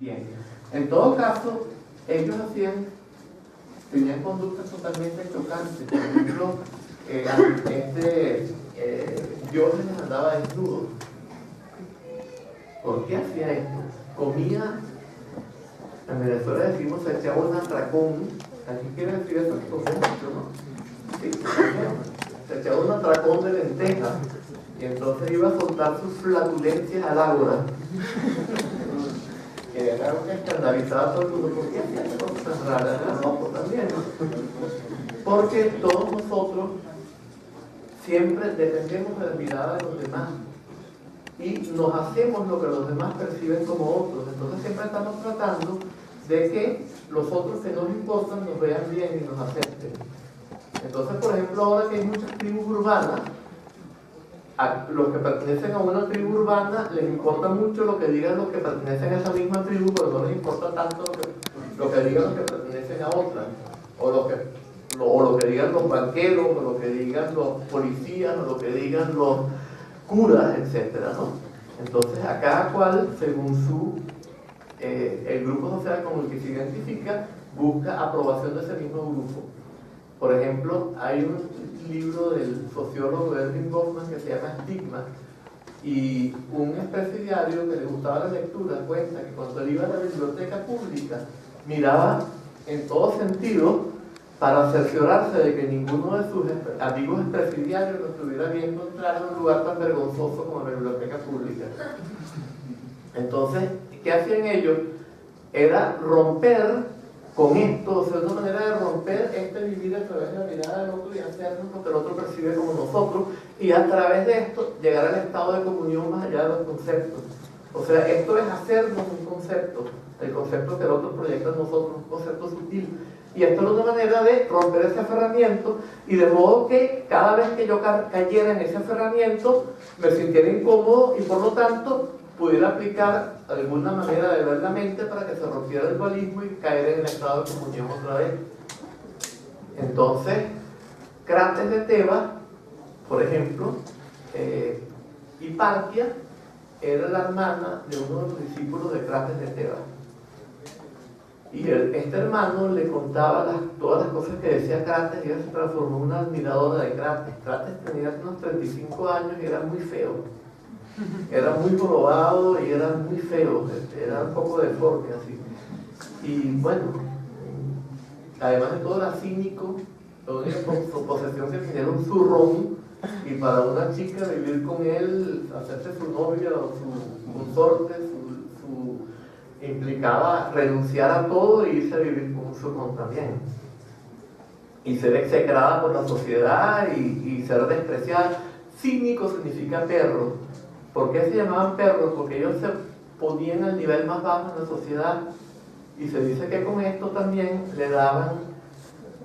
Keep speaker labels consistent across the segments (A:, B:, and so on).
A: Bien, en todo caso, ellos tenían conductas totalmente chocantes. Por ejemplo, Diógenes andaba desnudo. ¿Por qué hacía esto? Comía, en Venezuela decimos se echaba un atracón. Aquí quiere decir eso que comía mucho, ¿no? Sí, se echaba un atracón de lentejas y entonces iba a soltar sus flatulencias al ágora. Que era algo que escandalizaba a todo el mundo. ¿Por qué hacía cosas tan raras? Era loco también, ¿no? Porque todos nosotros siempre dependemos de la mirada de los demás y nos hacemos lo que los demás perciben como otros. Entonces siempre estamos tratando de que los otros que nos importan nos vean bien y nos acepten. Entonces, por ejemplo, ahora que hay muchas tribus urbanas, a los que pertenecen a una tribu urbana les importa mucho lo que digan los que pertenecen a esa misma tribu, pero no les importa tanto lo que digan los que pertenecen a otra, o lo que digan los banqueros, o lo que digan los policías, o lo que digan los curas, etcétera, ¿no? Entonces, a cada cual, según el grupo social con el que se identifica, busca aprobación de ese mismo grupo. Por ejemplo, hay un libro del sociólogo Erving Goffman que se llama Estigma, y un expresidiario que le gustaba la lectura cuenta que cuando él iba a la biblioteca pública miraba en todo sentido para cerciorarse de que ninguno de sus amigos expresidiarios lo estuviera viendo entrar en un lugar tan vergonzoso como la biblioteca pública. Entonces, ¿qué hacían ellos? Era romper con esto, o sea, una manera de romper vivir a través de la mirada del otro y hacernos lo que el otro percibe como nosotros, y a través de esto llegar al estado de comunión más allá de los conceptos. O sea, esto es hacernos un concepto, el concepto que el otro proyecta en nosotros, un concepto sutil. Y esto es una manera de romper ese aferramiento, y de modo que cada vez que yo cayera en ese aferramiento me sintiera incómodo y por lo tanto pudiera aplicar alguna manera de ver la mente para que se rompiera el dualismo y caer en el estado de comunión otra vez. Entonces, Crates de Tebas, por ejemplo, Hiparquia era la hermana de uno de los discípulos de Crates de Tebas. Y este hermano le contaba todas las cosas que decía Crates, y ella se transformó en una admiradora de Crates. Crates tenía unos 35 años y era muy feo. Era muy jorobado y era muy feo, era un poco deforme así. Y bueno, además de todo era cínico, la única posesión que tenía era un zurrón, y para una chica vivir con él, hacerse su novia o su consorte, implicaba renunciar a todo e irse a vivir con un zurrón también. Y ser execrada por la sociedad y ser despreciada. Cínico significa perro. ¿Por qué se llamaban perros? Porque ellos se ponían al nivel más bajo en la sociedad, y se dice que con esto también le daban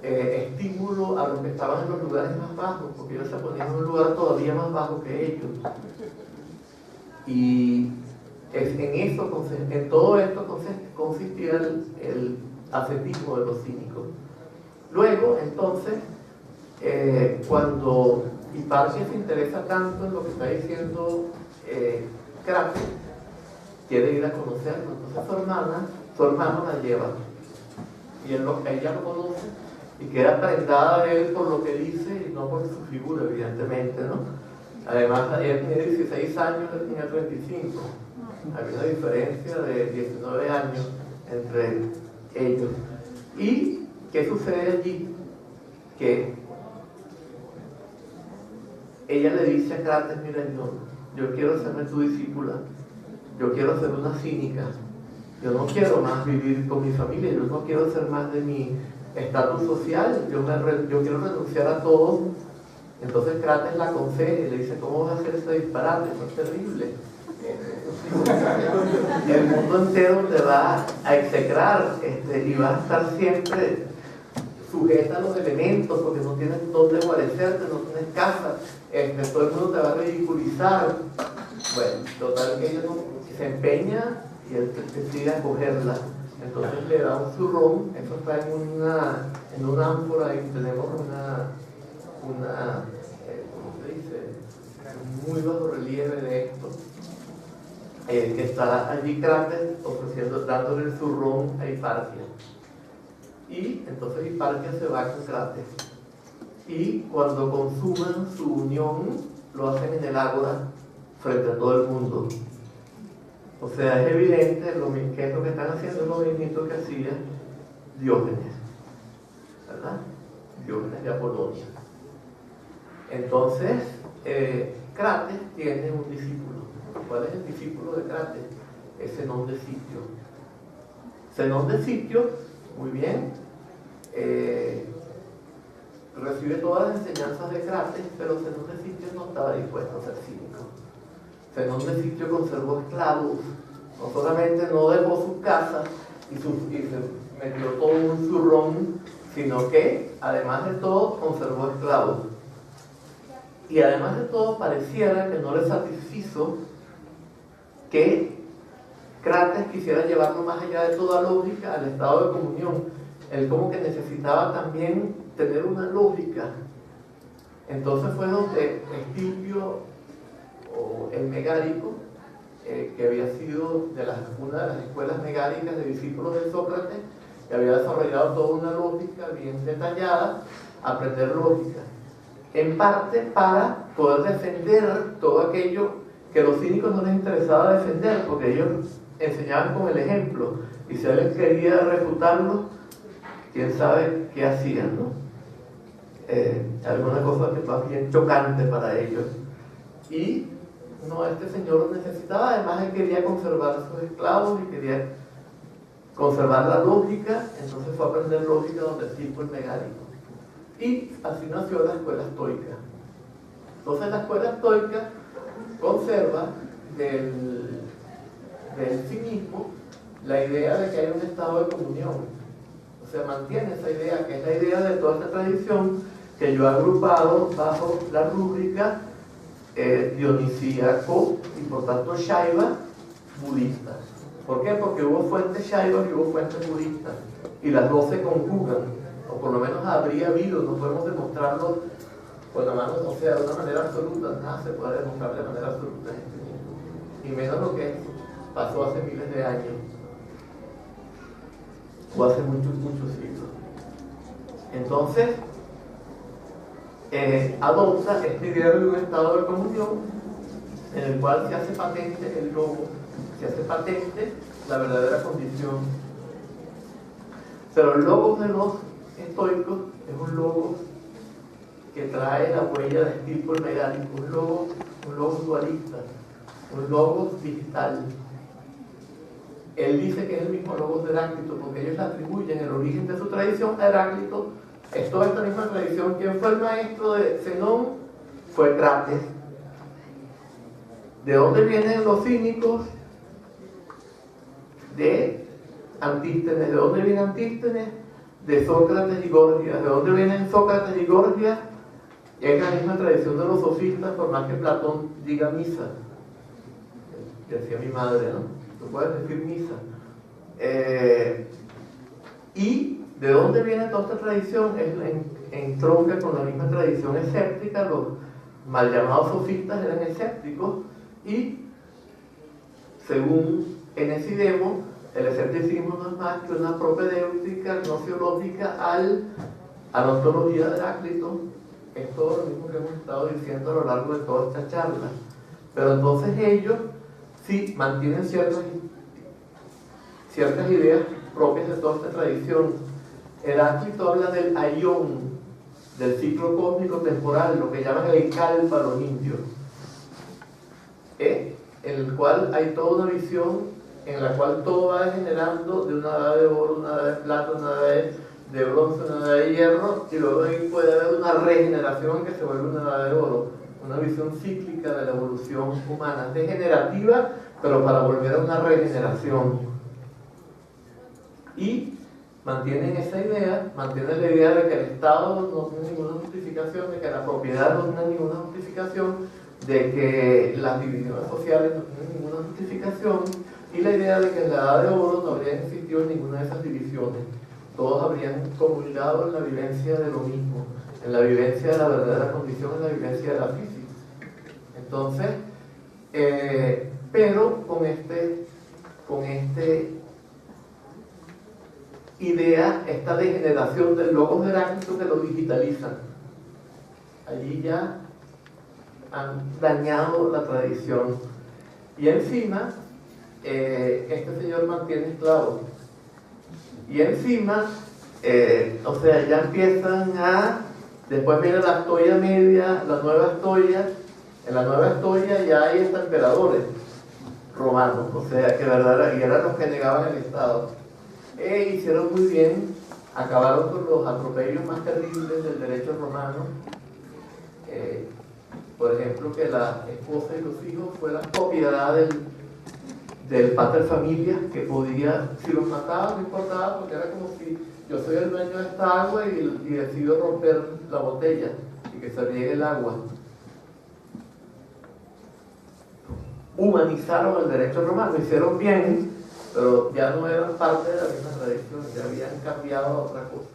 A: estímulo a los que estaban en los lugares más bajos, porque ellos se ponían en un lugar todavía más bajo que ellos. Y en todo esto consistía el ascetismo de los cínicos. Luego, entonces, cuando Hiparquia se interesa tanto en lo que está diciendo Crates, quiere ir a conocerlo. Entonces su hermano la lleva, y ella lo conoce y queda prendada de él por lo que dice y no por su figura, evidentemente, ¿no? Además, ella tenía 16 años, él tenía 35. Había una diferencia de 19 años entre ellos. ¿Y qué sucede allí? Que ella le dice a Crates: mira, yo quiero serme tu discípula, yo quiero ser una cínica, yo no quiero más vivir con mi familia, yo no quiero ser más de mi estatus social, yo quiero renunciar a todo. Entonces Crates la aconseja y le dice: ¿cómo vas a hacer ese disparate? Eso es terrible. El mundo entero te va a execrar, y vas a estar siempre sujeta a los elementos, porque no tienes dónde guarecerte, no tienes casa, todo el mundo te va a ridiculizar. Bueno, total que ella se empeña y él decide acogerla. Entonces le da un zurrón. Eso está en una ánfora, y tenemos ¿cómo se dice? Un muy bajo relieve de esto. está allí Crates dándole el zurrón a Hiparquia. Y entonces Hiparquia se va con Crates. Y cuando consuman su unión, lo hacen en el ágora frente a todo el mundo. O sea, es evidente que es lo que están haciendo el movimiento que hacía Diógenes, ¿verdad? Diógenes de Apolonia. Entonces, Crates tiene un discípulo. ¿Cuál es el discípulo de Crates? Es Zenón de Sitio. Zenón de Sitio, muy bien, recibe todas las enseñanzas de Crates, pero Zenón de Sitio no estaba dispuesto a ser cínico. Zenón de Sitio conservó esclavos, no solamente no dejó su casa y se metió todo un zurrón, sino que, además de todo, conservó esclavos. Y además de todo, pareciera que no le satisfizo que Crates quisiera llevarlo más allá de toda lógica al estado de comunión. Él como que necesitaba también tener una lógica. Entonces fue donde Estilpio, o el megárico, que había sido una de las escuelas megáricas de discípulos de Sócrates, que había desarrollado toda una lógica bien detallada, aprender lógica, en parte para poder defender todo aquello que a los cínicos no les interesaba defender, porque ellos enseñaban con el ejemplo, y si alguien quería refutarlo, quién sabe qué hacían, ¿no? Alguna cosa que más bien chocante para ellos. Y no, este señor lo necesitaba, además él quería conservar sus esclavos y quería conservar la lógica, entonces fue a aprender lógica donde tipo el megárico. Y así nació la escuela estoica. Entonces la escuela estoica conserva del cinismo la idea de que hay un estado de comunión. O sea, mantiene esa idea, que es la idea de toda esta tradición que yo he agrupado bajo la rúbrica dionisíaco y por tanto Shaiva budista. ¿Por qué? Porque hubo fuentes Shaivas y hubo fuentes budistas y las dos se conjugan, o por lo menos habría habido, no podemos demostrarlo con la mano, o sea, de una manera absoluta, nada se puede demostrar de manera absoluta en este mundo, y menos lo que pasó hace miles de años o hace muchos siglos. Entonces adopta este idea de un estado de comunión en el cual se hace patente el logo, se hace patente la verdadera condición. Pero el logo de los estoicos es un logo que trae la huella de Estilpio el megárico, un logo dualista, un logo digital. Él dice que es el mismo logo de Heráclito porque ellos le atribuyen el origen de su tradición a Heráclito. Es toda esta misma tradición. ¿Quién fue el maestro de Zenón? Fue Crates. ¿De dónde vienen los cínicos? De Antístenes. ¿De dónde viene Antístenes? De Sócrates y Gorgias. ¿De dónde vienen Sócrates y Gorgias? Es la misma tradición de los sofistas, por más que Platón diga misa. Decía mi madre, ¿no? Tú puedes decir misa. Y ¿de dónde viene toda esta tradición? Entronca con la misma tradición escéptica. Los mal llamados sofistas eran escépticos y, según Enesidemo, el escepticismo no es más que una propedéutica gnoseológica a la ontología de Heráclito. Es todo lo mismo que hemos estado diciendo a lo largo de toda esta charla. Pero entonces ellos sí mantienen ciertas ideas propias de toda esta tradición. Heráclito habla del aión, del ciclo cósmico temporal, lo que llaman el kalpa los indios, en el cual hay toda una visión en la cual todo va degenerando de una edad de oro, una edad de plata, una edad de bronce, una edad de hierro, y luego ahí puede haber una regeneración que se vuelve una edad de oro, una visión cíclica de la evolución humana, degenerativa, pero para volver a una regeneración. Y mantienen esa idea, mantienen la idea de que el Estado no tiene ninguna justificación, de que la propiedad no tiene ninguna justificación, de que las divisiones sociales no tienen ninguna justificación, y la idea de que en la edad de oro no habría existido ninguna de esas divisiones. Todos habrían comulgado en la vivencia de lo mismo, en la vivencia de la verdadera condición, en la vivencia de la física. Entonces, pero con idea, esta degeneración del logos heráclito que lo digitalizan. Allí ya han dañado la tradición. Y encima, este señor mantiene esclavos. Y encima, o sea, ya empiezan después viene la Astoria Media, la Nueva Astoria. En la Nueva Astoria ya hay hasta emperadores romanos, o sea, que y eran los que negaban el Estado. Hicieron muy bien, acabaron con los atropellos más terribles del derecho romano. Por ejemplo, que la esposa y los hijos fueran propiedad del pater familias, que podía, si los mataba no importaba, porque era como si yo soy el dueño de esta agua y decido romper la botella y que se riegue el agua. Humanizaron el derecho romano, hicieron bien, pero ya no eran parte de la misma tradición, ya habían cambiado a otra cosa.